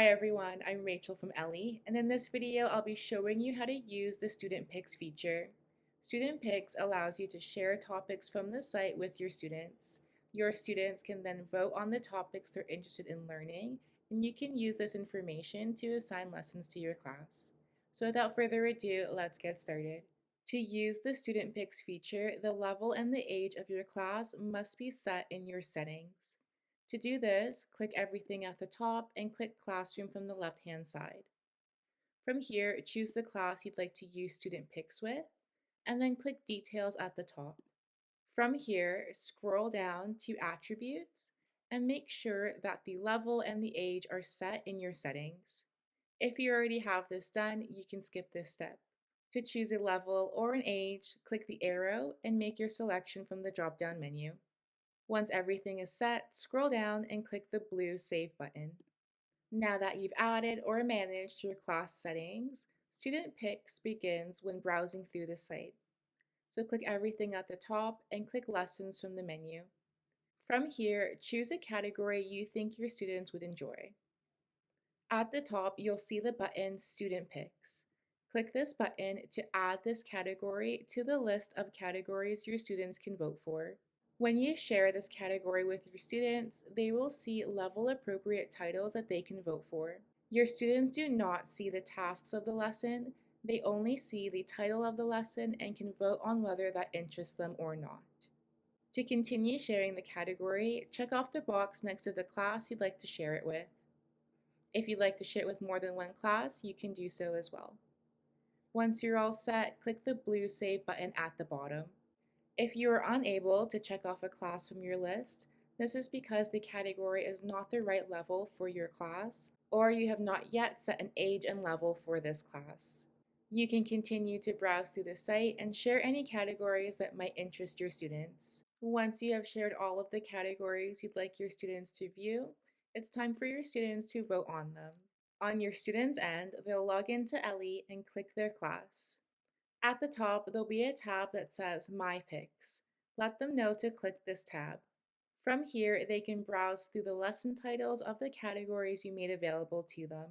Hi everyone, I'm Rachel from Ellii, and in this video I'll be showing you how to use the Student Picks feature. Student Picks allows you to share topics from the site with your students. Your students can then vote on the topics they're interested in learning, and you can use this information to assign lessons to your class. So without further ado, let's get started. To use the Student Picks feature, the level and the age of your class must be set in your settings. To do this, click everything at the top and click Classroom from the left-hand side. From here, choose the class you'd like to use Student Picks with, and then click Details at the top. From here, scroll down to Attributes and make sure that the level and the age are set in your settings. If you already have this done, you can skip this step. To choose a level or an age, click the arrow and make your selection from the drop-down menu. Once everything is set, scroll down and click the blue Save button. Now that you've added or managed your class settings, Student Picks begins when browsing through the site. So click everything at the top and click Lessons from the menu. From here, choose a category you think your students would enjoy. At the top, you'll see the button Student Picks. Click this button to add this category to the list of categories your students can vote for. When you share this category with your students, they will see level-appropriate titles that they can vote for. Your students do not see the tasks of the lesson, they only see the title of the lesson and can vote on whether that interests them or not. To continue sharing the category, check off the box next to the class you'd like to share it with. If you'd like to share it with more than one class, you can do so as well. Once you're all set, click the blue Save button at the bottom. If you are unable to check off a class from your list, this is because the category is not the right level for your class, or you have not yet set an age and level for this class. You can continue to browse through the site and share any categories that might interest your students. Once you have shared all of the categories you'd like your students to view, it's time for your students to vote on them. On your student's end, they'll log into Ellii and click their class. At the top, there'll be a tab that says My Picks. Let them know to click this tab. From here, they can browse through the lesson titles of the categories you made available to them.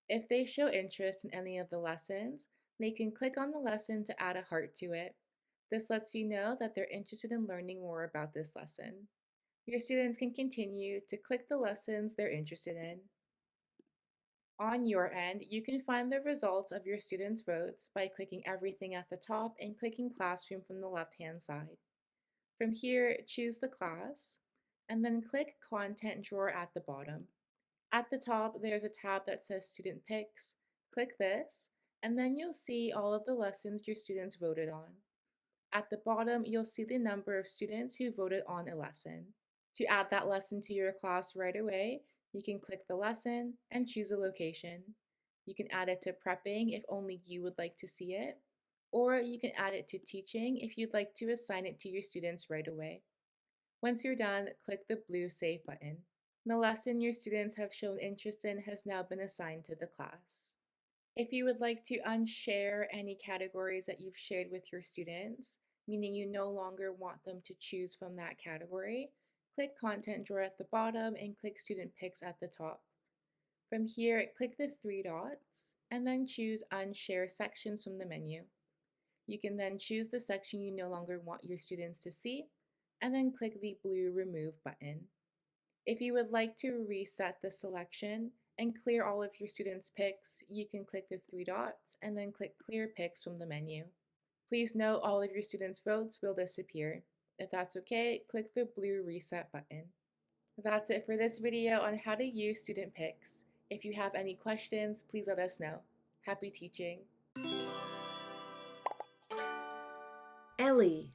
If they show interest in any of the lessons, they can click on the lesson to add a heart to it. This lets you know that they're interested in learning more about this lesson. Your students can continue to click the lessons they're interested in. On your end, you can find the results of your students' votes by clicking everything at the top and clicking Classroom from the left-hand side. From here, choose the class, and then click Content Drawer at the bottom. At the top, there's a tab that says Student Picks. Click this, and then you'll see all of the lessons your students voted on. At the bottom, you'll see the number of students who voted on a lesson. To add that lesson to your class right away, you can click the lesson and choose a location. You can add it to prepping if only you would like to see it, or you can add it to teaching if you'd like to assign it to your students right away. Once you're done, click the blue Save button. The lesson your students have shown interest in has now been assigned to the class. If you would like to unshare any categories that you've shared with your students, meaning you no longer want them to choose from that category, click Content Drawer at the bottom and click Student Picks at the top. From here, click the three dots and then choose Unshare Sections from the menu. You can then choose the section you no longer want your students to see and then click the blue Remove button. If you would like to reset the selection and clear all of your students' picks, you can click the three dots and then click Clear Picks from the menu. Please note all of your students' votes will disappear. If that's okay, click the blue Reset button. That's it for this video on how to use Student Picks. If you have any questions, please let us know. Happy teaching! Ellii.